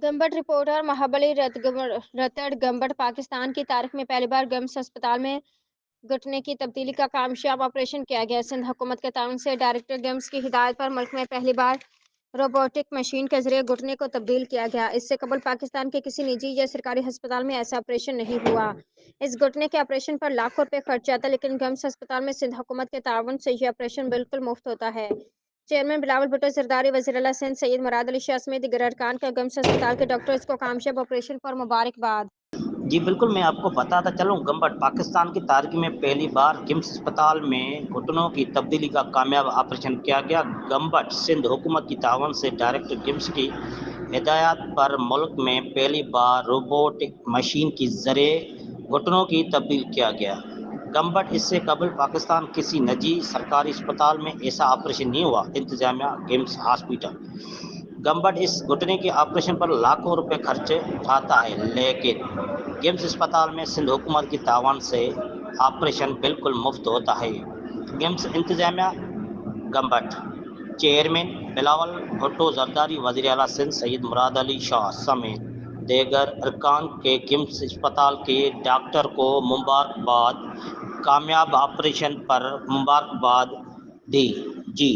Gambat reporter Mahabali رتڑ Gambat Pakistan کی تاریخ میں پہلی بار گمز ہسپتال میں گھٹنے کی تبدیلی کا کامیاب آپریشن کیا گیا۔ سندھ حکومت کے تعاون سے ڈائریکٹر گمز کی ہدایت پر ملک میں پہلی بار روبوٹک مشین کے ذریعے گھٹنے کو تبدیل کیا گیا۔ اس سے قبل پاکستان کے کسی نجی یا سرکاری ہسپتال میں ایسا آپریشن نہیں ہوا۔ اس گھٹنے کے آپریشن پر لاکھوں روپے خرچ آتا، لیکن گمز ہسپتال میں سندھ حکومت کے تعاون سے یہ آپریشن بالکل مفت ہوتا ہے۔ چیئرمین بلاول بھٹو زرداری، وزیر اعلیٰ سندھ سید مراد علی شاہ سمیت دیگر ارکان کا گمز ہسپتال کے ڈاکٹرز کو کامیاب آپریشن پر مبارکباد۔ جی بالکل، میں آپ کو بتاتا چلوں، گمبٹ پاکستان کی تاریخ میں پہلی بار گمز اسپتال میں گھٹنوں کی تبدیلی کا کامیاب آپریشن کیا گیا۔ گمبٹ سندھ حکومت کی تعاون سے ڈائریکٹر گمز کی ہدایت پر ملک میں پہلی بار روبوٹک مشین کے ذریعے گھٹنوں کی تبدیل کیا گیا۔ گمبٹ اس سے قبل پاکستان کسی نجی سرکاری اسپتال میں ایسا آپریشن نہیں ہوا۔ انتظامیہ گمز ہاسپٹل گمبٹ اس گھٹنے کے آپریشن پر لاکھوں روپے خرچ اٹھاتا ہے، لیکن گمز اسپتال میں سندھ حکومت کی تعاون سے آپریشن بالکل مفت ہوتا ہے۔ گمز انتظامیہ گمبٹ چیئرمین بلاول بھٹو زرداری، وزیر اعلیٰ سندھ سید مراد علی شاہ سمیت دیگر ارکان کے گمز اسپتال کے ڈاکٹر کو مبارکباد، کامیاب آپریشن پر مبارکباد دی۔ جی